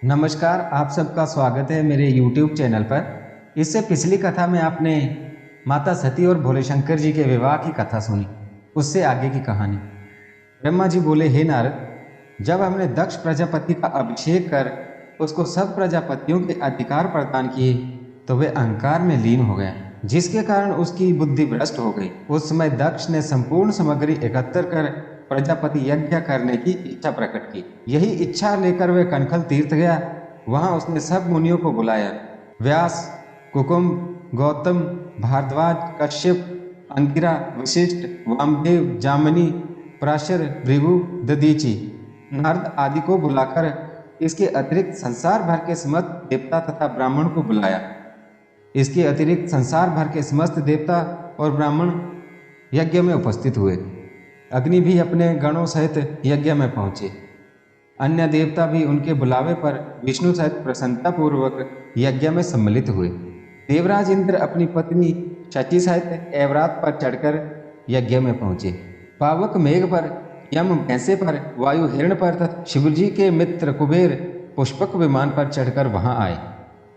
नमस्कार, आप सबका स्वागत है मेरे YouTube चैनल पर। इससे पिछली कथा में आपने माता सती और भोले शंकर जी के विवाह की कथा सुनी। उससे आगे की कहानी। ब्रह्मा जी बोले, हे नारद, जब हमने दक्ष प्रजापति का अभिषेक कर उसको सब प्रजापतियों के अधिकार प्रदान किए तो वे अहंकार में लीन हो गए, जिसके कारण उसकी बुद्धि भ्रष्ट हो गई। उस समय दक्ष ने संपूर्ण सामग्री एकत्र कर प्रजापति यज्ञ करने की इच्छा प्रकट की। यही इच्छा लेकर वह कनखल तीर्थ गया। वहां उसने सब मुनियों को बुलाया। व्यास, कुकुम, गौतम, भारद्वाज, कश्यप, अंगिरा, वशिष्ठ, वामदेव, जामनी, पराशर, भृगु, दधीचि, नारद आदि को बुलाकर इसके अतिरिक्त संसार भर के समस्त देवता तथा ब्राह्मण को बुलाया। इसके अतिरिक्त संसार भर के समस्त देवता और ब्राह्मण यज्ञ में उपस्थित हुए। अग्नि भी अपने गणों सहित यज्ञ में पहुंचे। अन्य देवता भी उनके बुलावे पर विष्णु सहित प्रसन्नता पूर्वक यज्ञ में सम्मिलित हुए। देवराज इंद्र अपनी पत्नी शची सहित ऐरावत पर चढ़कर यज्ञ में पहुंचे। पावक मेघ पर, यम भैंसे पर, वायु हिरण पर तथा शिवजी के मित्र कुबेर पुष्पक विमान पर चढ़कर वहां आए।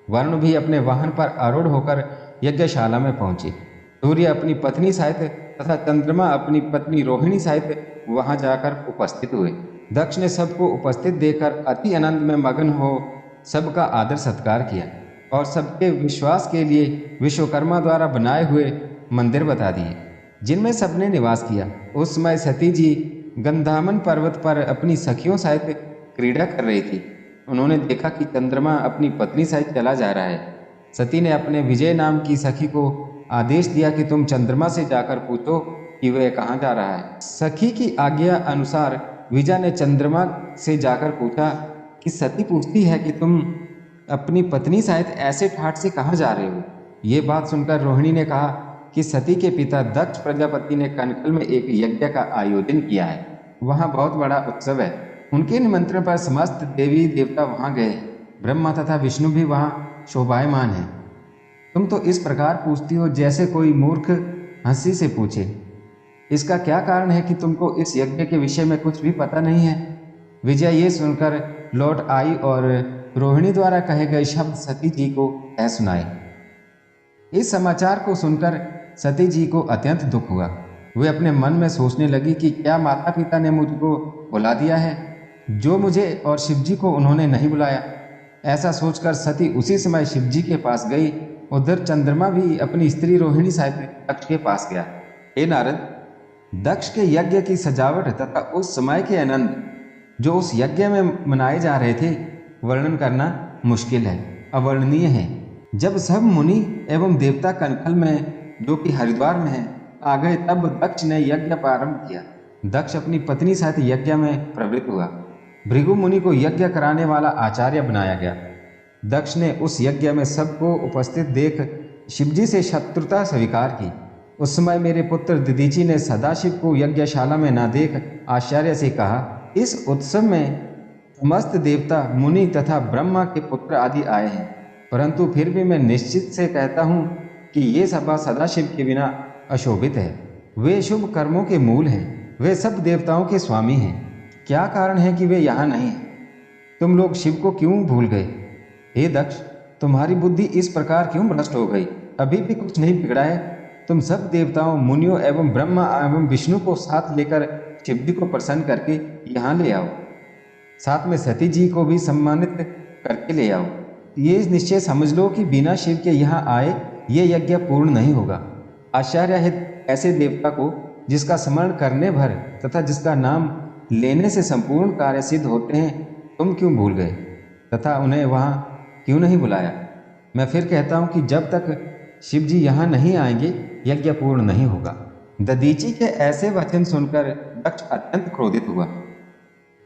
वरुण भी अपने वाहन पर आरूढ़ होकर यज्ञशाला में पहुंचे। सूर्य अपनी पत्नी सहित तथा चंद्रमा अपनी पत्नी रोहिणी सहित वहां जाकर उपस्थित हुए। दक्ष ने सबको उपस्थित देखकर अति आनंद में मगन हो सबका आदर सत्कार किया और सबके विश्वास के लिए विश्वकर्मा द्वारा बनाए हुए मंदिर बता दिए, जिनमें सबने निवास किया। उस समय सती जी गंधामन पर्वत पर अपनी सखियों सहित क्रीड़ा कर रही थी। उन्होंने देखा कि चंद्रमा अपनी पत्नी सहित चला जा रहा है। सती ने अपने विजय नाम की सखी को आदेश दिया कि तुम चंद्रमा से जाकर पूछो कि वह कहाँ जा रहा है। सखी की आज्ञा अनुसार विजय ने चंद्रमा से जाकर पूछा कि सती पूछती है कि तुम अपनी पत्नी सहित ऐसे ठाठ से कहाँ जा रहे हो। ये बात सुनकर रोहिणी ने कहा कि सती के पिता दक्ष प्रजापति ने कनखल में एक यज्ञ का आयोजन किया है। वहाँ बहुत बड़ा उत्सव है। उनके निमंत्रण पर समस्त देवी देवता वहाँ गए। ब्रह्मा तथा विष्णु भी वहाँ शोभायमान है। तुम तो इस प्रकार पूछती हो जैसे कोई मूर्ख हंसी से पूछे। इसका क्या कारण है कि तुमको इस यज्ञ के विषय में कुछ भी पता नहीं है। विजय ये सुनकर लौट आई और रोहिणी द्वारा कहे गए शब्द सती जी को कह सुनाए। इस समाचार को सुनकर सती जी को अत्यंत दुख हुआ। वे अपने मन में सोचने लगी कि क्या माता पिता ने मुझको बुला दिया है, जो मुझे और शिवजी को उन्होंने नहीं बुलाया। ऐसा सोचकर सती उसी समय शिवजी के पास गई। उधर चंद्रमा भी अपनी स्त्री रोहिणी सहित दक्ष के पास गया। हे नारद, दक्ष के यज्ञ की सजावट तथा उस समय के आनंद जो उस यज्ञ में मनाए जा रहे थे वर्णन करना मुश्किल है, अवर्णनीय है। जब सब मुनि एवं देवता कनखल में, जो कि हरिद्वार में है, आ गए, तब दक्ष ने यज्ञ प्रारंभ किया। दक्ष अपनी पत्नी सहित यज्ञ में प्रवृत्त हुआ। भृगु मुनि को यज्ञ कराने वाला आचार्य बनाया गया। दक्ष ने उस यज्ञ में सबको उपस्थित देख शिवजी से शत्रुता स्वीकार की। उस समय मेरे पुत्र दधीचि ने सदाशिव को यज्ञशाला में न देख आश्चर्य से कहा, इस उत्सव में समस्त देवता, मुनि तथा ब्रह्मा के पुत्र आदि आए हैं, परंतु फिर भी मैं निश्चित से कहता हूँ कि ये सभा सदाशिव के बिना अशोभित है। वे शुभ कर्मों के मूल हैं। वे सब देवताओं के स्वामी हैं। क्या कारण है कि वे यहाँ नहीं हैं? तुम लोग शिव को क्यों भूल गए? हे दक्ष, तुम्हारी बुद्धि इस प्रकार क्यों भ्रष्ट हो गई? अभी भी कुछ नहीं बिगड़ा है। तुम सब देवताओं, मुनियों एवं ब्रह्मा एवं विष्णु को साथ लेकर शिवजी को प्रसन्न करके यहाँ ले आओ। साथ में सती जी को भी सम्मानित करके ले आओ। ये निश्चय समझ लो कि बिना शिव के यहाँ आए ये यज्ञ पूर्ण नहीं होगा। आश्चर्य है ऐसे देवता को जिसका स्मरण करने भर तथा जिसका नाम लेने से संपूर्ण कार्य सिद्ध होते हैं, तुम क्यों भूल गए तथा उन्हें वहाँ क्यों नहीं बुलाया? मैं फिर कहता हूँ कि जब तक शिव जी यहाँ नहीं आएंगे यज्ञ पूर्ण नहीं होगा। दधीचि के ऐसे वचन सुनकर दक्ष अत्यंत क्रोधित हुआ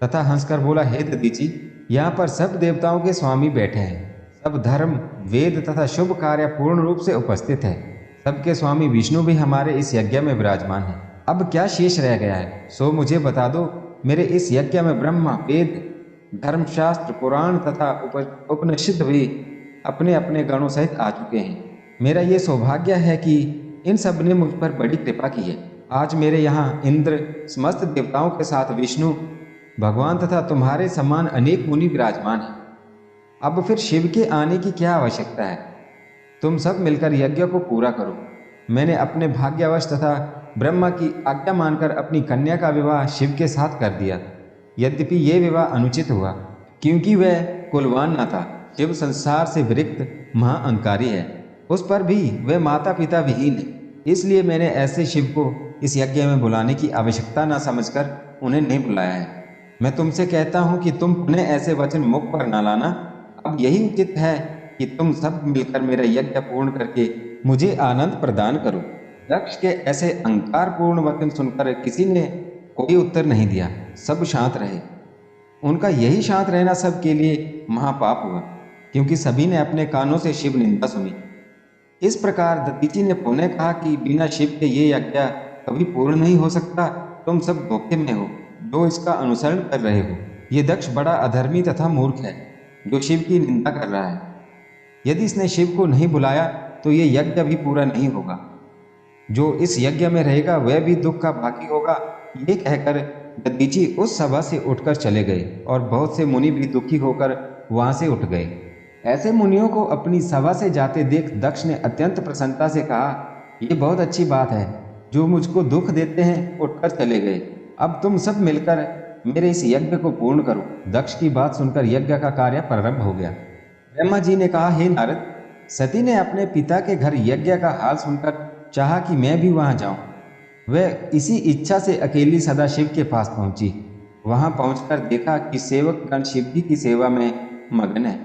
तथा हंसकर बोला, हे दधीचि, यहाँ पर सब देवताओं के स्वामी बैठे हैं। सब धर्म, वेद तथा शुभ कार्य पूर्ण रूप से उपस्थित है। सबके स्वामी विष्णु भी हमारे इस यज्ञ में विराजमान है। अब क्या शेष रह गया है सो मुझे बता दो। मेरे इस यज्ञ में ब्रह्मा, वेद, धर्मशास्त्र, पुराण तथा उपनिषद भी अपने अपने गणों सहित आ चुके हैं। मेरा ये सौभाग्य है कि इन सब ने मुझ पर बड़ी कृपा की है। आज मेरे यहाँ इंद्र, समस्त देवताओं के साथ विष्णु भगवान तथा तुम्हारे समान अनेक मुनि विराजमान हैं। अब फिर शिव के आने की क्या आवश्यकता है? तुम सब मिलकर यज्ञ को पूरा करो। मैंने अपने भाग्यवश तथा ब्रह्मा की आज्ञा मानकर अपनी कन्या का विवाह शिव के साथ कर दिया। यद्यपि ये विवाह अनुचित हुआ, क्योंकि वह कुलवान न था। शिव संसार से विरक्त महाअंकारी है, उस पर भी वह माता पिता विहीन है। इसलिए मैंने ऐसे शिव को इस यज्ञ में बुलाने की आवश्यकता न समझकर उन्हें नहीं बुलाया है। मैं तुमसे कहता हूँ कि तुम पुनः ऐसे वचन मुख पर न लाना। अब यही उचित है कि तुम सब मिलकर मेरा यज्ञ पूर्ण करके मुझे आनंद प्रदान करो। दक्ष के ऐसे अहंकारपूर्ण वचन सुनकर किसी ने कोई उत्तर नहीं दिया। सब शांत रहे। उनका यही शांत रहना सबके लिए महापाप हुआ, क्योंकि सभी ने अपने कानों से शिव निंदा सुनी। इस प्रकार दधीचि ने पुनः कहा कि बिना शिव के ये यज्ञ कभी पूर्ण नहीं हो सकता। तुम सब धोखे में हो जो इसका अनुसरण कर रहे हो। ये दक्ष बड़ा अधर्मी तथा मूर्ख है जो शिव की निंदा कर रहा है। यदि इसने शिव को नहीं बुलाया तो ये यज्ञ भी पूरा नहीं होगा। जो इस यज्ञ में रहेगा वह भी दुख का भागी होगा। ये कहकर दधीचि उस सभा से उठकर चले गए और बहुत से मुनि भी दुखी होकर वहां से उठ गए। ऐसे मुनियों को अपनी सभा से जाते देख दक्ष ने अत्यंत प्रसन्नता से कहा, ये बहुत अच्छी बात है, जो मुझको दुख देते हैं उठकर चले गए। अब तुम सब मिलकर मेरे इस यज्ञ को पूर्ण करो। दक्ष की बात सुनकर यज्ञ का कार्य प्रारंभ हो गया। ब्रह्मा जी ने कहा, हे नारद, सती ने अपने पिता के घर यज्ञ का हाल सुनकर चाहा कि मैं भी वहां जाऊं। वह इसी इच्छा से अकेली सदाशिव के पास पहुंची। वहां पहुंचकर देखा कि सेवक गण शिव जी की सेवा में मगन है।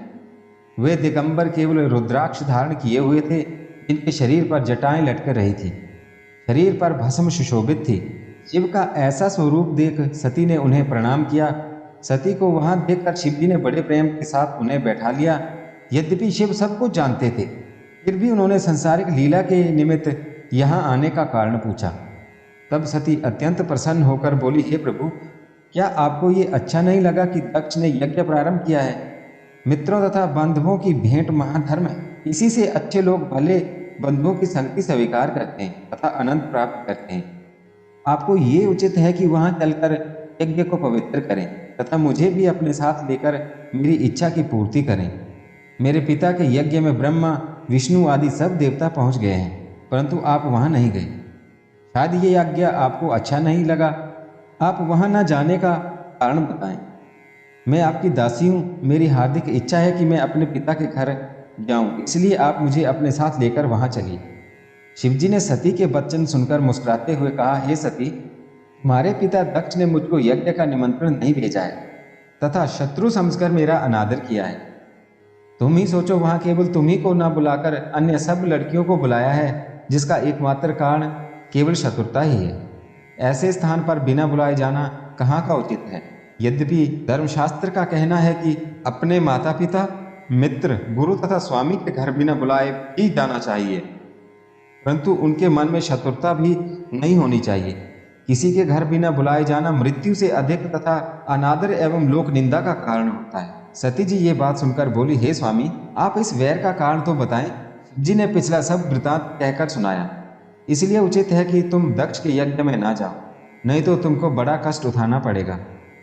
वे दिगंबर केवल रुद्राक्ष धारण किए हुए थे, जिनके शरीर पर जटाएं लटक रही थी, शरीर पर भस्म सुशोभित थी। शिव का ऐसा स्वरूप देख सती ने उन्हें प्रणाम किया। सती को वहां देखकर शिव जी ने बड़े प्रेम के साथ उन्हें बैठा लिया। यद्यपि शिव सब कुछ जानते थे, फिर भी उन्होंने संसारिक लीला के निमित्त यहाँ आने का कारण पूछा। तब सती अत्यंत प्रसन्न होकर बोली, हे प्रभु, क्या आपको ये अच्छा नहीं लगा कि दक्ष ने यज्ञ प्रारंभ किया है? मित्रों तथा बंधुओं की भेंट महाधर्म है। इसी से अच्छे लोग भले बंधुओं की संगति स्वीकार करते हैं तथा आनंद प्राप्त करते हैं। आपको ये उचित है कि वहां चलकर यज्ञ को पवित्र करें तथा मुझे भी अपने साथ लेकर मेरी इच्छा की पूर्ति करें। मेरे पिता के यज्ञ में ब्रह्मा, विष्णु आदि सब देवता पहुंच गए हैं, परंतु आप वहां नहीं गए। शायद ये यज्ञ आपको अच्छा नहीं लगा। आप वहां न जाने का कारण बताएं। मैं आपकी दासी हूँ। मेरी हार्दिक इच्छा है कि मैं अपने पिता के घर जाऊं, इसलिए आप मुझे अपने साथ लेकर वहां चलिए। शिवजी ने सती के वचन सुनकर मुस्कुराते हुए कहा, हे सती, तुम्हारे पिता दक्ष ने मुझको यज्ञ का निमंत्रण नहीं भेजा है तथा शत्रु समझकर मेरा अनादर किया है। तुम ही सोचो, वहां केवल तुम्ही को न बुलाकर अन्य सब लड़कियों को बुलाया है, जिसका एकमात्र कारण केवल शत्रुता ही है। ऐसे स्थान पर बिना बुलाए जाना कहाँ का उचित है? यद्यपि धर्मशास्त्र का कहना है कि अपने माता पिता, मित्र, गुरु तथा स्वामी के घर बिना बुलाए ही जाना चाहिए, परंतु उनके मन में शत्रुता भी नहीं होनी चाहिए। किसी के घर बिना बुलाए जाना मृत्यु से अधिक तथा अनादर एवं लोक निंदा का कारण होता है। सती जी ये बात सुनकर बोली, हे स्वामी, आप इस वैर का कारण तो बताएं। जी ने पिछला सब वृतांत कहकर सुनाया। इसलिए उचित है कि तुम दक्ष के यज्ञ में ना जाओ, नहीं तो तुमको बड़ा कष्ट उठाना पड़ेगा।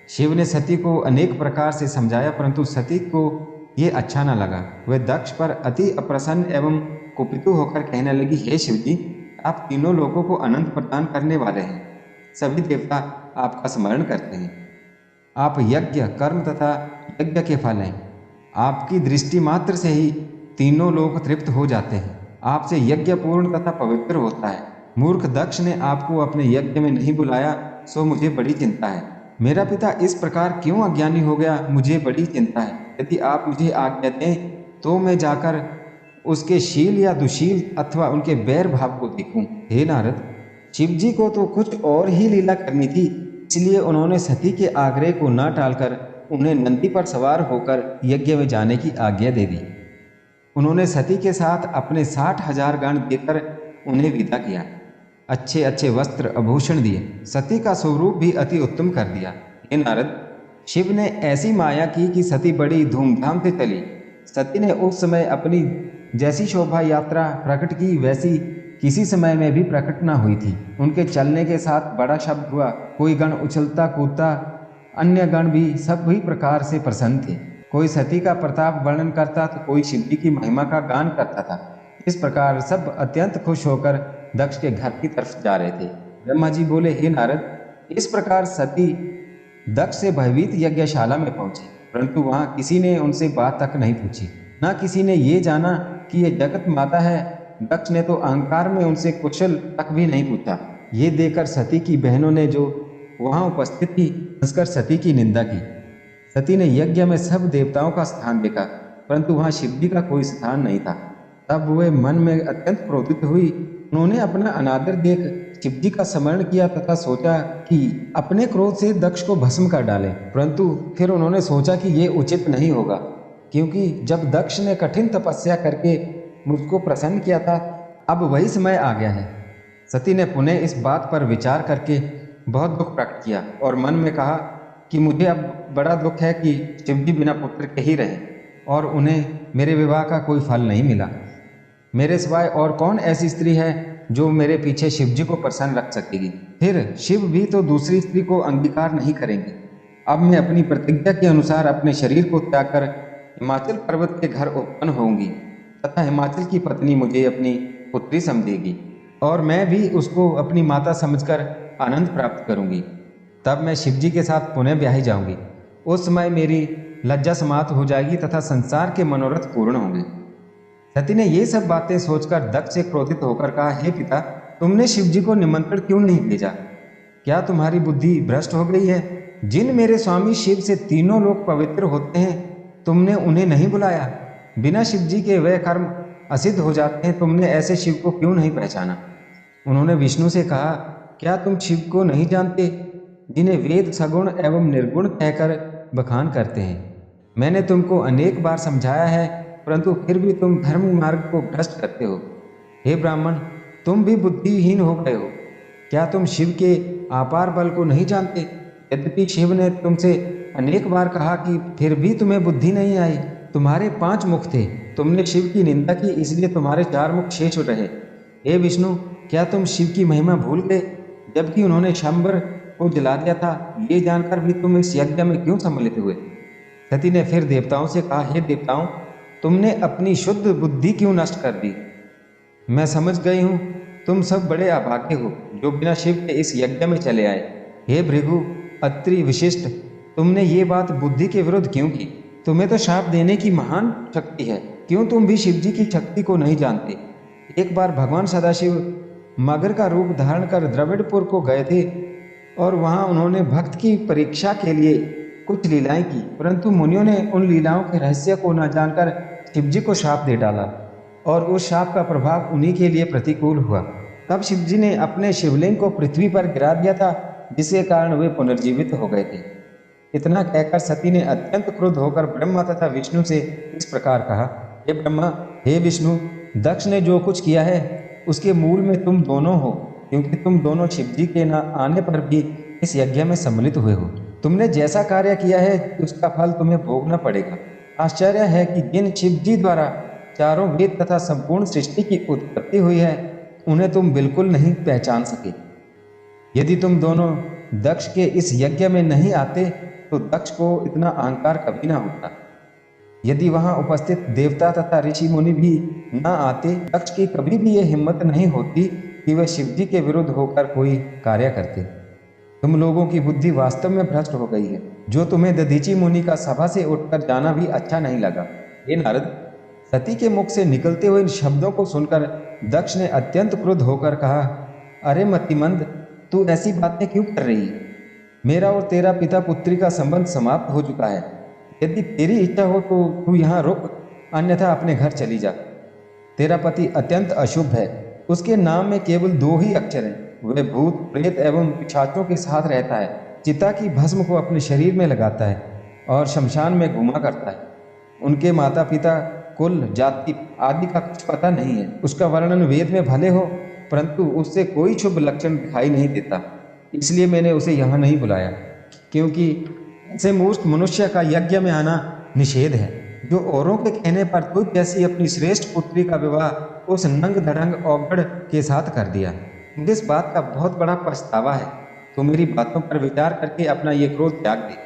शिव ने सती को अनेक प्रकार से समझाया, परंतु सती को ये अच्छा न लगा। वह दक्ष पर अति अप्रसन्न एवं कुपितु होकर कहने लगी, हे शिव जी, आप तीनों लोगों को आनंद प्रदान करने वाले हैं। सभी देवता आपका स्मरण करते हैं। आप यज्ञ, कर्म तथा यज्ञ के फल हैं। आपकी दृष्टि मात्र से ही तीनों लोग तृप्त हो जाते हैं। आपसे यज्ञ पूर्ण तथा पवित्र होता है। मूर्ख दक्ष ने आपको अपने यज्ञ में नहीं बुलाया, सो मुझे बड़ी चिंता है। मेरा पिता इस प्रकार क्यों अज्ञानी हो गया, मुझे बड़ी चिंता है। यदि आप मुझे आज्ञा दें तो मैं जाकर उसके शील या दुशील अथवा उनके बैर भाव को देखूं। हे नारद, शिव जी को तो कुछ और ही लीला करनी थी, इसलिए उन्होंने सती के आग्रह को न टालकर उन्हें नंदी पर सवार होकर यज्ञ में जाने की आज्ञा दे दी। उन्होंने सती के साथ अपने 60,000 गण देकर उन्हें विदा किया। अच्छे अच्छे वस्त्र आभूषण दिए। सती का स्वरूप भी अति उत्तम कर दिया। हे नारद, शिव ने ऐसी माया की कि सती बड़ी धूमधाम से चली। सती ने उस समय अपनी जैसी शोभा यात्रा प्रकट की, वैसी किसी समय में भी प्रकट न हुई थी। उनके चलने के साथ बड़ा शब्द हुआ। कोई गण उछलता कूदता, अन्य गण भी सभी प्रकार से प्रसन्न थे। कोई सती का प्रताप वर्णन करता तो कोई शिव जी की महिमा का गान करता था। इस प्रकार सब अत्यंत खुश होकर दक्ष के घर की तरफ जा रहे थे। ब्रह्मा जी बोले, हे नारद, इस प्रकार सती दक्ष से भयभीत यज्ञशाला में पहुंची, परंतु वहां किसी ने उनसे बात तक नहीं पूछी, न किसी ने ये जाना कि ये जगत माता है। दक्ष ने तो अहंकार में उनसे कुशल तक भी नहीं पूछा। ये देखकर सती की बहनों ने जो वहां उपस्थित थी हंसकर सती की निंदा की। सती ने यज्ञ में सब देवताओं का स्थान देखा, परंतु वहां शिव जी का कोई स्थान नहीं था। तब वे मन में अत्यंत क्रोधित हुई। उन्होंने अपना अनादर देख शिव जी का स्मरण किया तथा सोचा कि अपने क्रोध से दक्ष को भस्म कर डालें, परंतु फिर उन्होंने सोचा कि ये उचित नहीं होगा, क्योंकि जब दक्ष ने कठिन तपस्या करके मुझको प्रसन्न किया था, अब वही समय आ गया है। सती ने पुनः इस बात पर विचार करके बहुत दुख प्रकट किया और मन में कहा कि मुझे अब बड़ा दुख है कि शिव जी बिना पुत्र के ही रहे और उन्हें मेरे विवाह का कोई फल नहीं मिला। मेरे सिवाय और कौन ऐसी स्त्री है जो मेरे पीछे शिव जी को प्रसन्न रख सकेगी? फिर शिव भी तो दूसरी स्त्री को अंगीकार नहीं करेंगे। अब मैं अपनी प्रतिज्ञा के अनुसार अपने शरीर को त्याग कर हिमाचल पर्वत के घर उत्पन्न होंगी तथा हिमाचल की पत्नी मुझे अपनी पुत्री समझेगी और मैं भी उसको अपनी माता समझकर आनंद प्राप्त करूंगी। तब मैं शिव जी के साथ पुनः ब्याही जाऊंगी। उस समय मेरी लज्जा समाप्त हो जाएगी तथा संसार के मनोरथ पूर्ण होंगे। सती ने ये सब बातें सोचकर दक्ष से क्रोधित होकर कहा, हे पिता, तुमने शिव जी को निमंत्रण क्यों नहीं भेजा? क्या तुम्हारी बुद्धि भ्रष्ट हो गई है? जिन मेरे स्वामी शिव से तीनों लोग पवित्र होते हैं, तुमने उन्हें नहीं बुलाया। बिना शिव जी के वह कर्म असिद्ध हो जाते हैं, तुमने ऐसे शिव को क्यों नहीं पहचाना? उन्होंने विष्णु से कहा, क्या तुम शिव को नहीं जानते, जिन्हें वेद सगुण एवं निर्गुण कहकर बखान करते हैं? मैंने तुमको अनेक बार समझाया है, परंतु फिर भी तुम धर्म मार्ग को भ्रष्ट करते हो। हे ब्राह्मण, तुम भी बुद्धिहीन हो गए हो। क्या तुम शिव के अपार बल को नहीं जानते? यद्यपि शिव ने तुमसे अनेक बार कहा कि फिर भी तुम्हें बुद्धि नहीं आई। तुम्हारे 5 मुख थे, तुमने शिव की निंदा की, इसलिए तुम्हारे 4 मुख शेष रहे। हे विष्णु, क्या तुम शिव की महिमा भूल गए, जबकि उन्होंने शंबर को जला दिया था? ये जानकर भी तुम इस यज्ञ में क्यों सम्मिलित हुए? सती ने फिर देवताओं से कहा, हे देवताओं, तुमने अपनी शुद्ध बुद्धि क्यों नष्ट कर दी? मैं समझ गई हूँ, तुम सब बड़े अभागे हो जो बिना शिव के इस यज्ञ में चले आए। हे भृगु, अत्रि, विशिष्ट, तुमने ये बात बुद्धि के विरुद्ध क्यों की? तुम्हें तो शाप देने की महान शक्ति है, क्यों तुम भी शिव जी की शक्ति को नहीं जानते? एक बार भगवान सदाशिव मगर का रूप धारण कर द्रविड़पुर को गए थे और वहां उन्होंने भक्त की परीक्षा के लिए कुछ लीलाएं की, परंतु मुनियों ने उन लीलाओं के रहस्य को न जानकर शिव जी को शाप दे डाला और उस शाप का प्रभाव उन्हीं के लिए प्रतिकूल हुआ। तब शिव जी ने अपने शिवलिंग को पृथ्वी पर गिरा दिया था, जिसके कारण वे पुनर्जीवित हो गए थे। इतना कहकर सती ने अत्यंत क्रुद्ध होकर ब्रह्मा तथा विष्णु से इस प्रकार कहा, हे ब्रह्मा, हे विष्णु, दक्ष ने जो कुछ किया है उसके मूल में तुम दोनों हो, क्योंकि तुम दोनों शिव जी के न आने पर भी इस यज्ञ में सम्मिलित हुए हो। तुमने जैसा कार्य किया है उसका फल तुम्हें भोगना पड़ेगा। आश्चर्य है कि जिन शिव जी द्वारा चारों वेद तथा संपूर्ण सृष्टि की उत्पत्ति हुई है, उन्हें तुम बिल्कुल नहीं पहचान सके। यदि तुम दोनों दक्ष के इस यज्ञ में नहीं आते तो दक्ष को इतना अहंकार कभी ना होता। यदि वहां उपस्थित देवता तथा ऋषि मुनि भी न आते, दक्ष की कभी भी ये हिम्मत नहीं होती कि वे शिव जी के विरुद्ध होकर कोई कार्य करते। तुम लोगों की बुद्धि वास्तव में भ्रष्ट हो गई है, जो तुम्हें दधीची मुनि का सभा से उठकर जाना भी अच्छा नहीं लगा। हे नारद, सती के मुख से निकलते हुए इन शब्दों को सुनकर दक्ष ने अत्यंत क्रुद्ध होकर कहा, अरे मतिमंद, तू ऐसी बातें क्यों कर रही है? मेरा और तेरा पिता पुत्री का संबंध समाप्त हो चुका है। यदि तेरी इच्छा हो तो तू यहाँ रुक, अन्यथा अपने घर चली जा। तेरा पति अत्यंत अशुभ है, उसके नाम में केवल 2 ही अक्षर हैं। वह भूत प्रेत एवं पिशाचों के साथ रहता है, चिता की भस्म को अपने शरीर में लगाता है और शमशान में घुमा करता है। उनके माता पिता, कुल, जाति आदि का कुछ पता नहीं है। उसका वर्णन वेद में भले हो, परंतु उससे कोई शुभ लक्षण दिखाई नहीं देता। इसलिए मैंने उसे यहाँ नहीं बुलाया, क्योंकि ऐसे मूर्ख मनुष्य का यज्ञ में आना निषेध है, जो औरों के कहने पर तुझ जैसी अपनी श्रेष्ठ पुत्री का विवाह उस नंग धड़ंग औगड़ के साथ कर दिया। मुझे इस बात का बहुत बड़ा पछतावा है। तो मेरी बातों पर विचार करके अपना ये क्रोध त्याग दे।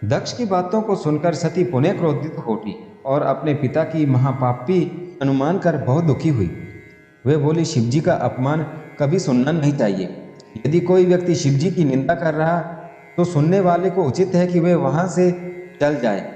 दक्ष की बातों को सुनकर सती पुनः क्रोधित हो उठी और अपने पिता की महापापी अनुमान कर बहुत दुखी हुई। वे बोली, शिवजी का अपमान कभी सुनना नहीं चाहिए। यदि कोई व्यक्ति शिवजी की निंदा कर रहा तो सुनने वाले को उचित है कि वे वहां से चल जाए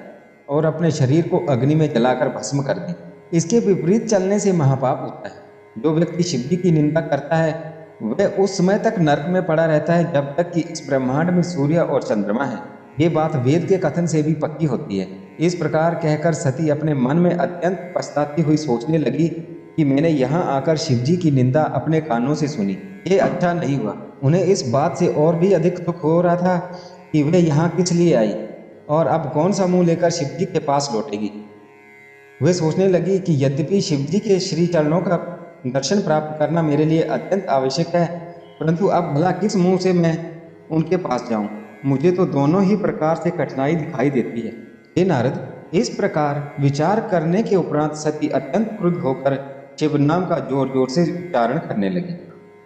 और अपने शरीर को अग्नि में जलाकर भस्म कर दे। इसके विपरीत चलने से महापाप होता है। जो व्यक्ति शिवजी की निंदा करता है वह उस समय तक नरक में पड़ा रहता है जब तक कि इस ब्रह्मांड में सूर्य और चंद्रमा है। ये बात वेद के कथन से भी पक्की होती है। इस प्रकार कहकर सती अपने मन में अत्यंत पछताती हुई सोचने लगी कि मैंने यहाँ आकर शिवजी की निंदा अपने कानों से सुनी, ये अच्छा नहीं हुआ। उन्हें इस बात से और भी अधिक दुख हो रहा था कि वे यहाँ किस लिए आई और अब कौन सा मुंह लेकर शिवजी के पास लौटेगी। वे सोचने लगी कि यद्यपि शिवजी के श्री चरणों का दर्शन प्राप्त करना मेरे लिए अत्यंत आवश्यक है, परंतु अब भला किस मुंह से मैं उनके पास जाऊं। मुझे तो दोनों ही प्रकार से कठिनाई दिखाई देती है। हे नारद, इस प्रकार विचार करने के उपरांत सती अत्यंत क्रुद्ध होकर शिव नाम का जोर जोर से उच्चारण करने लगी।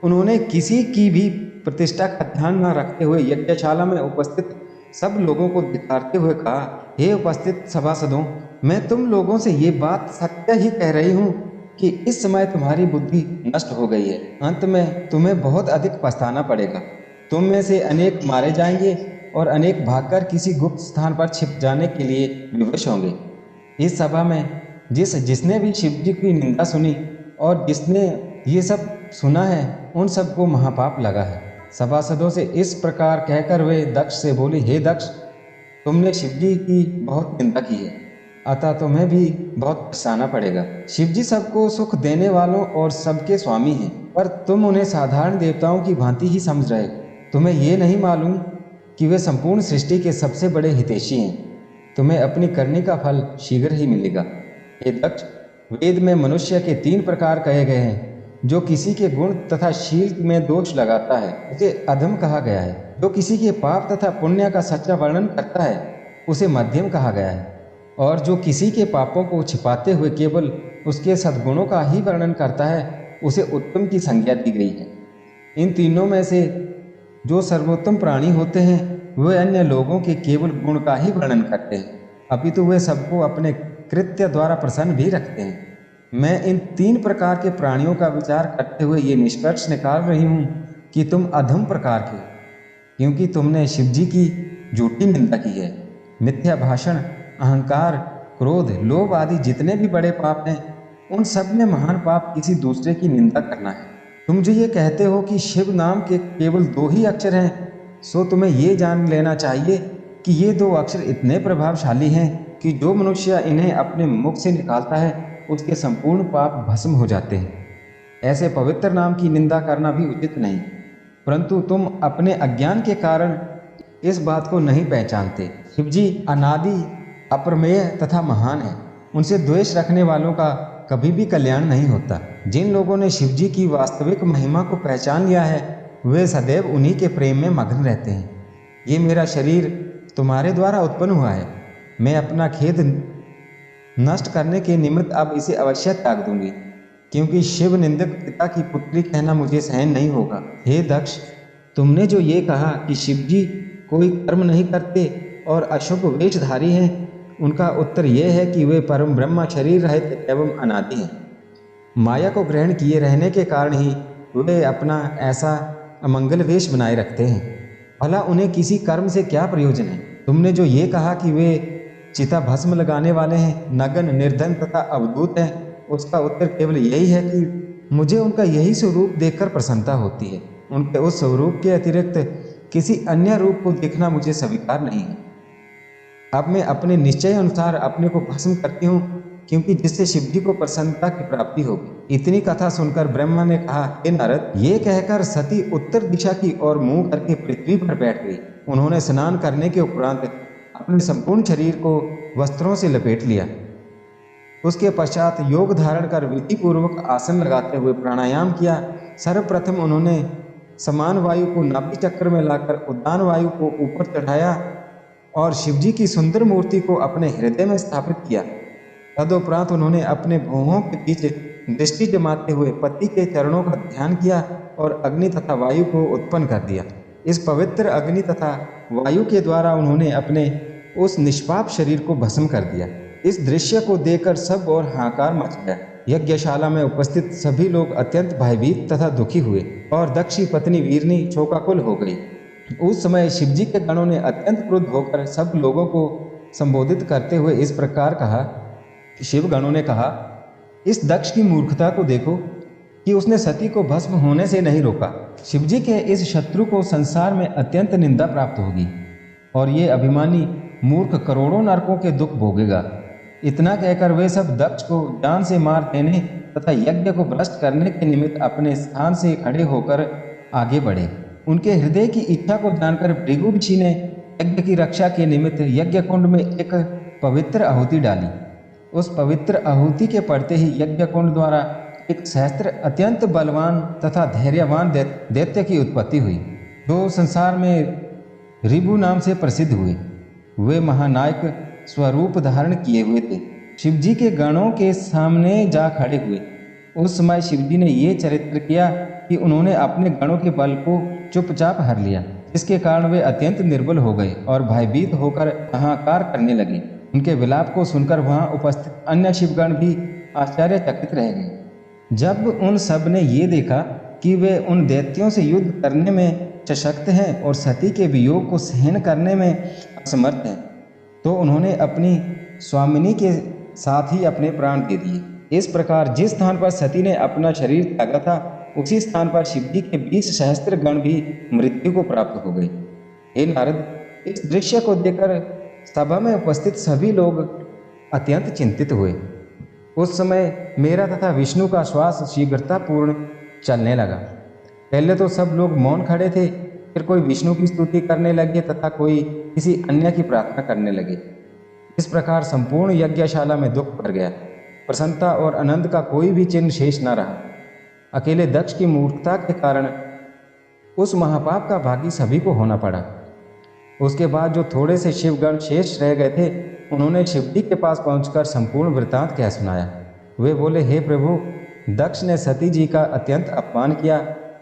उन्होंने किसी की भी प्रतिष्ठा का ध्यान न रखते हुए यज्ञशाला में उपस्थित सब लोगों को धिक्कारते हुए कहा, हे उपस्थित सभासदों, मैं तुम लोगों से ये बात सत्य ही कह रही हूँ कि इस समय तुम्हारी बुद्धि नष्ट हो गई है। अंत में तुम्हें बहुत अधिक पछताना पड़ेगा। तुम में से अनेक मारे जाएंगे और अनेक भागकर किसी गुप्त स्थान पर छिप जाने के लिए विवश होंगे। इस सभा में जिसने भी शिवजी की निंदा सुनी और जिसने ये सब सुना है उन सबको महापाप लगा है। सभासदों से इस प्रकार कहकर वे दक्ष से बोली, हे दक्ष, तुमने शिवजी की बहुत निंदा की है, अतः तुम्हें भी बहुत पछताना पड़ेगा। शिवजी सबको सुख देने वालों और सबके स्वामी हैं, पर तुम उन्हें साधारण देवताओं की भांति ही समझ रहे हो। तुम्हें ये नहीं मालूम कि वे संपूर्ण सृष्टि के सबसे बड़े हितैषी हैं। तुम्हें अपनी करनी का फल शीघ्र ही मिलेगा। हे दक्ष, वेद में मनुष्य के 3 प्रकार कहे गए हैं। जो किसी के गुण तथा शील में दोष लगाता है उसे अधम कहा गया है। जो किसी के पाप तथा पुण्य का सच्चा वर्णन करता है उसे मध्यम कहा गया है। और जो किसी के पापों को छिपाते हुए केवल उसके सद्गुणों का ही वर्णन करता है उसे उत्तम की संज्ञा दी गई है। इन तीनों में से जो सर्वोत्तम प्राणी होते हैं वे अन्य लोगों के केवल गुण का ही वर्णन करते हैं, अपितु वे सबको अपने कृत्य द्वारा प्रसन्न भी रखते हैं। मैं इन 3 प्रकार के प्राणियों का विचार करते हुए ये निष्कर्ष निकाल रही हूँ कि तुम अधम प्रकार के, क्योंकि तुमने शिवजी की झूठी निंदा की है। मिथ्या भाषण, अहंकार, क्रोध, लोभ आदि जितने भी बड़े पाप हैं उन सब में महान पाप किसी दूसरे की निंदा करना है। तुम जो ये कहते हो कि शिव नाम के केवल 2 ही अक्षर हैं, सो तुम्हें ये जान लेना चाहिए कि ये 2 अक्षर इतने प्रभावशाली हैं कि जो मनुष्य इन्हें अपने मुख से निकालता है उसके संपूर्ण पाप भस्म हो जाते हैं। ऐसे पवित्र नाम की निंदा करना भी उचित नहीं, परंतु तुम अपने अज्ञान के कारण इस बात को नहीं पहचानते। शिवजी अनादि, अप्रमेय तथा महान है। उनसे द्वेष रखने वालों का कभी भी कल्याण नहीं होता। जिन लोगों ने शिवजी की वास्तविक महिमा को पहचान लिया है वे सदैव उन्हीं के प्रेम में मग्न रहते हैं। ये मेरा शरीर तुम्हारे द्वारा उत्पन्न हुआ है। मैं अपना खेद नष्ट करने के निमित्त अब इसे अवश्य त्याग दूंगी, क्योंकि शिव निंदक पिता की पुत्री कहना मुझे सहन नहीं होगा। हे दक्ष, तुमने जो ये कहा कि शिवजी कोई कर्म नहीं करते और अशुभ वेशधारी हैं, उनका उत्तर यह है कि वे परम ब्रह्म शरीर रहित एवं अनादि हैं। माया को ग्रहण किए रहने के कारण ही वे अपना ऐसा अमंगल वेश बनाए रखते हैं। भला उन्हें किसी कर्म से क्या प्रयोजन है। तुमने जो ये कहा कि वे चिता भस्म लगाने वाले हैं, नगन, निर्धन तथा अवधूत हैं, उसका उत्तर केवल यही है कि मुझे उनका यही स्वरूप देखकर प्रसन्नता होती है। उनके उस स्वरूप के अतिरिक्त किसी अन्य रूप को देखना मुझे स्वीकार नहीं है। अब मैं अपने निश्चय अनुसार अपने को भस्म करती हूँ, क्योंकि जिससे शिवजी को प्रसन्नता की प्राप्ति होगी। इतनी कथा सुनकर ब्रह्मा ने कहा, हे नारद, ये कहकर सती उत्तर दिशा की ओर मुंह करके पृथ्वी पर बैठ गई। उन्होंने स्नान करने के उपरांत अपने संपूर्ण शरीर को वस्त्रों से लपेट लिया। उसके पश्चात योग धारण कर विधि पूर्वक आसन लगाते हुए प्राणायाम किया। सर्वप्रथम उन्होंने समान वायु को नाभि चक्र में लाकर उद्दान वायु को ऊपर चढ़ाया और शिवजी की सुंदर मूर्ति को अपने हृदय में स्थापित किया। तदुपरांत उन्होंने अपने भौहों के पीछे दृष्टि जमाते हुए पति के चरणों का ध्यान किया और अग्नि तथा वायु को उत्पन्न कर दिया। इस पवित्र अग्नि तथा वायु के द्वारा उन्होंने अपने उस निष्पाप शरीर को भस्म कर दिया। इस दृश्य को देखकर सब और हाहाकार मच गया। यज्ञशाला में उपस्थित सभी लोग अत्यंत भयभीत तथा दुखी हुए और दक्ष की पत्नी वीरनी शोकाकुल हो गई। उस समय शिवजी के गणों ने अत्यंत क्रुद्ध होकर सब लोगों को संबोधित करते हुए इस प्रकार कहा। शिव गणों ने कहा, इस दक्ष की मूर्खता को देखो कि उसने सती को भस्म होने से नहीं रोका। शिवजी के इस शत्रु को संसार में अत्यंत निंदा प्राप्त होगी और ये अभिमानी मूर्ख करोड़ों नरकों के दुख भोगेगा। इतना कहकर वे सब दक्ष को जान से मार देने तथा यज्ञ को भ्रष्ट करने के निमित्त अपने स्थान से खड़े होकर आगे बढ़े। उनके हृदय की इच्छा को जानकर भृगु ऋषि ने यज्ञ की रक्षा के निमित्त यज्ञ कुंड में एक पवित्र आहुति डाली। उस पवित्र आहुति के पड़ते ही यज्ञ कुंड द्वारा एक सहस्त्र अत्यंत बलवान तथा धैर्यवान दैत्य की उत्पत्ति हुई, जो संसार में ऋभु नाम से प्रसिद्ध हुए। वे महानायक स्वरूप धारण किए हुए थे। शिवजी के गणों के सामने जा खड़े हुए। उस समय शिवजी ने ये चरित्र किया कि उन्होंने अपने गणों के बल को चुपचाप हर लिया, जिसके कारण वे अत्यंत निर्बल हो गए और भयभीत होकर हाहाकार करने लगे। उनके विलाप को सुनकर वहां उपस्थित अन्य शिवगण भी आश्चर्यचकित रह गए। जब उन सब ने ये देखा कि वे उन दैत्यों से युद्ध करने में सशक्त हैं और सती के वियोग को सहन करने में असमर्थ हैं, तो उन्होंने अपनी स्वामिनी के साथ ही अपने प्राण दे दिए। इस प्रकार जिस स्थान पर सती ने अपना शरीर त्यागा था, उसी स्थान पर शिवजी के 20 सहस्त्र गण भी मृत्यु को प्राप्त हो गए। हे नारद, इस दृश्य को देखकर सभा में उपस्थित सभी लोग अत्यंत चिंतित हुए। उस समय मेरा तथा विष्णु का श्वास शीघ्रतापूर्ण चलने लगा। पहले तो सब लोग मौन खड़े थे, फिर कोई विष्णु की स्तुति करने लगे तथा कोई किसी अन्य की प्रार्थना करने लगे। इस प्रकार संपूर्ण यज्ञशाला में दुख भर गया। प्रसन्नता और आनंद का कोई भी चिन्ह शेष न रहा। अकेले दक्ष की मूर्खता के कारण उस महापाप का भागी सभी को होना पड़ा। उसके बाद जो थोड़े से शिवगण शेष रह गए थे, उन्होंने शिवजी के पास पहुंचकर संपूर्ण वृत्तांत कह सुनाया। वे बोले, हे प्रभु, दक्ष ने सती जी का अत्यंत अपमान किया।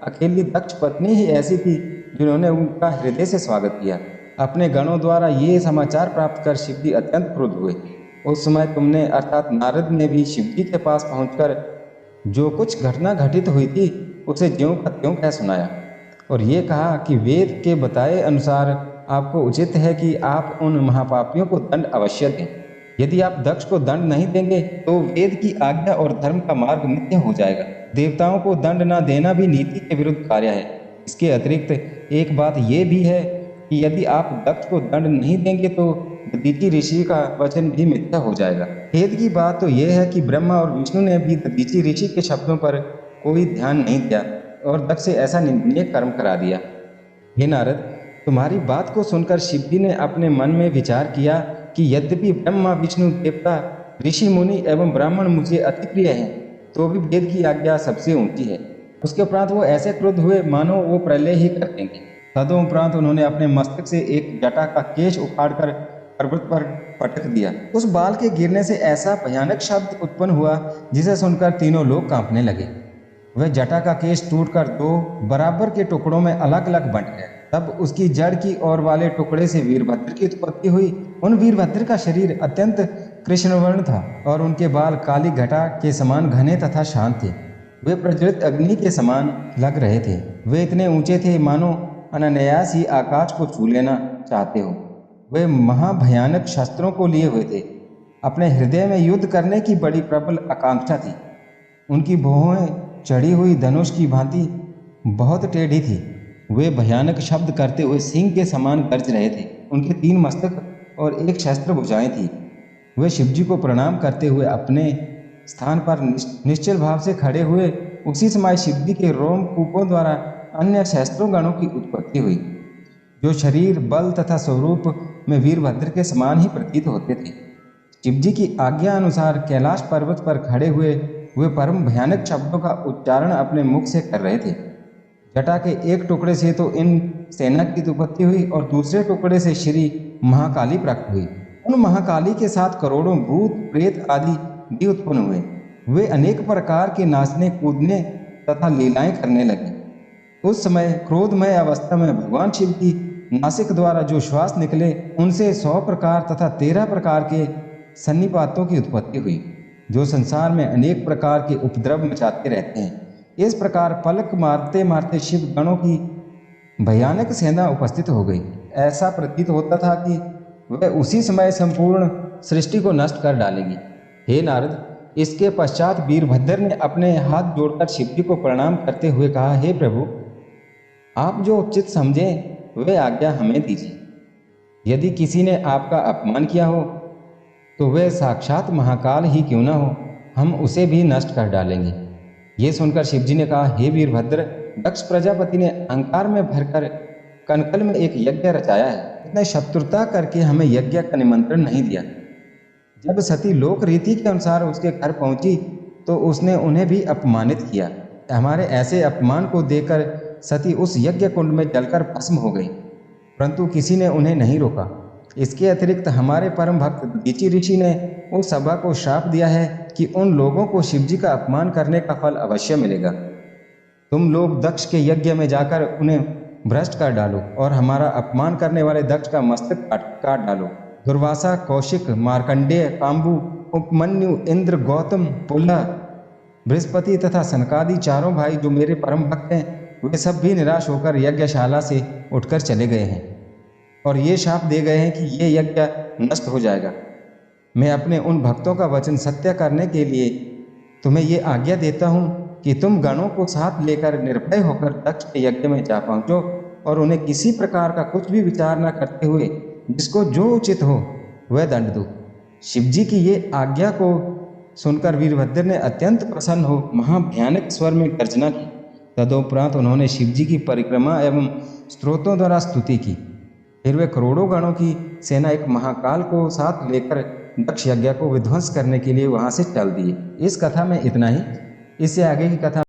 अकेली दक्ष पत्नी ही ऐसी थी जिन्होंने उनका हृदय से स्वागत किया। अपने गणों द्वारा ये समाचार प्राप्त कर शिवजी अत्यंत क्रुद्ध हुए। उस समय तुमने अर्थात नारद ने भी शिवजी के पास पहुंचकर जो कुछ घटना घटित हुई थी उसे ज्यों का त्यों कह सुनाया और ये कहा कि वेद के बताए अनुसार आपको उचित है कि आप उन महापापियों को दंड अवश्य दें। यदि आप दक्ष को दंड नहीं देंगे तो वेद की आज्ञा और धर्म का मार्ग मिथ्या हो जाएगा। देवताओं को दंड न देना भी नीति के विरुद्ध कार्य है। इसके अतिरिक्त एक बात यह भी है कि यदि आप दक्ष को दंड नहीं देंगे तो दधीचि ऋषि का वचन भी मिथ्या हो जाएगा। खेद की बात तो यह है कि ब्रह्मा और विष्णु ने भी दधीचि ऋषि के शब्दों पर कोई ध्यान नहीं दिया और दक्ष से ऐसा निंदनीय कर्म करा दिया। हे नारद, तुम्हारी बात को सुनकर शिवजी ने अपने मन में विचार किया कि यद्यपि ब्रह्मा, विष्णु, देवता, ऋषि, मुनि एवं ब्राह्मण मुझे अति प्रिय हैं, तो भी वेद की आज्ञा सबसे ऊंची है। उसके उपरांत वो ऐसे क्रुद्ध हुए मानो वो प्रलय ही कर देंगे। तदोपरांत उन्होंने अपने मस्तक से एक जटा का केश उखाड़कर पर्वत पर पटक दिया। उस बाल के गिरने से ऐसा भयानक शब्द उत्पन्न हुआ जिसे सुनकर तीनों लोग कांपने लगे। वह जटा का केश टूटकर 2 बराबर के टुकड़ों में अलग अलग बंट गया। तब उसकी जड़ की ओर वाले टुकड़े से वीरभद्र की उत्पत्ति हुई। उन वीरभद्र का शरीर अत्यंत कृष्णवर्ण था और उनके बाल काली घटा के समान घने तथा शांत थे। वे प्रज्वलित अग्नि के समान लग रहे थे। वे इतने ऊंचे थे मानो अनायास ही आकाश को छू लेना चाहते हो। वे महाभयानक शस्त्रों को लिए हुए थे। अपने हृदय में युद्ध करने की बड़ी प्रबल आकांक्षा थी। उनकी भौहें चढ़ी हुई धनुष की भांति बहुत टेढ़ी थी। वे भयानक शब्द करते हुए सिंह के समान गरज रहे थे। उनके 3 मस्तक और 1 शस्त्र भुजाएं थी। वे शिवजी को प्रणाम करते हुए अपने स्थान पर निश्चल भाव से खड़े हुए। उसी समय शिवजी के रोम कूपों द्वारा अन्य सहस्त्रों गणों की उत्पत्ति हुई, जो शरीर, बल तथा स्वरूप में वीरभद्र के समान ही प्रतीत होते थे। शिवजी की आज्ञा अनुसार कैलाश पर्वत पर खड़े हुए वे परम भयानक शब्दों का उच्चारण अपने मुख से कर रहे थे। जटा के एक टुकड़े से तो इन सेना की उत्पत्ति हुई और दूसरे टुकड़े से श्री महाकाली प्रकट हुई। उन महाकाली के साथ करोड़ों भूत, प्रेत आदि भी उत्पन्न हुए। वे अनेक प्रकार के नाचने, कूदने तथा लीलाएं करने लगे। उस समय क्रोधमय अवस्था में भगवान शिव की नासिक द्वारा जो श्वास निकले उनसे 100 प्रकार तथा 13 प्रकार के सन्निपातों की उत्पत्ति हुई, जो संसार में अनेक प्रकार के उपद्रव मचाते रहते हैं। इस प्रकार पलक मारते मारते शिव गणों की भयानक सेना उपस्थित हो गई। ऐसा प्रतीत होता था कि वह उसी समय संपूर्ण सृष्टि को नष्ट कर डालेगी। हे नारद, इसके पश्चात वीरभद्र ने अपने हाथ जोड़कर शिवजी को प्रणाम करते हुए कहा, हे प्रभु, आप जो उचित समझें वह आज्ञा हमें दीजिए। यदि किसी ने आपका अपमान किया हो तो वह साक्षात महाकाल ही क्यों न हो, हम उसे भी नष्ट कर डालेंगे। ये सुनकर शिवजी ने कहा, हे वीरभद्र, दक्ष प्रजापति ने अहंकार में भरकर कनकल में एक यज्ञ रचाया है। उसने शत्रुता करके हमें यज्ञ का निमंत्रण नहीं दिया। जब सती लोक रीति के अनुसार उसके घर पहुंची तो उसने उन्हें भी अपमानित किया। हमारे ऐसे अपमान को देखकर सती उस यज्ञ कुंड में जलकर भस्म हो गई, परंतु किसी ने उन्हें नहीं रोका। इसके अतिरिक्त हमारे परम भक्त दीची ऋषि ने उस सभा को श्राप दिया है कि उन लोगों को शिवजी का अपमान करने का फल अवश्य मिलेगा। तुम लोग दक्ष के यज्ञ में जाकर उन्हें भ्रष्ट कर डालो और हमारा अपमान करने वाले दक्ष का मस्तक काट डालो। दुर्वासा, कौशिक, मार्कंडेय, काम्बु, उपमन्यु, इंद्र, गौतम, पुल्ला, बृहस्पति तथा सनकादि चारों भाई जो मेरे परम भक्त हैं, वे सब भी निराश होकर यज्ञशाला से उठकर चले गए हैं और ये शाप दे गए हैं कि ये यज्ञ नष्ट हो जाएगा। मैं अपने उन भक्तों का वचन सत्य करने के लिए तुम्हें ये आज्ञा देता हूँ कि तुम गणों को साथ लेकर निर्भय होकर दक्ष के यज्ञ में जा पहुँचो और उन्हें किसी प्रकार का कुछ भी विचार न करते हुए जिसको जो उचित हो वह दंड दो। शिवजी की ये आज्ञा को सुनकर वीरभद्र ने अत्यंत प्रसन्न हो महाभयानक स्वर में गर्जना की। तदोपरांत उन्होंने शिवजी की परिक्रमा एवं स्तोत्रों द्वारा स्तुति की। फिर वे करोड़ों गणों की सेना एक महाकाल को साथ लेकर दक्ष यज्ञ को विध्वंस करने के लिए वहां से चल दिए। इस कथा में इतना ही। इससे आगे की कथा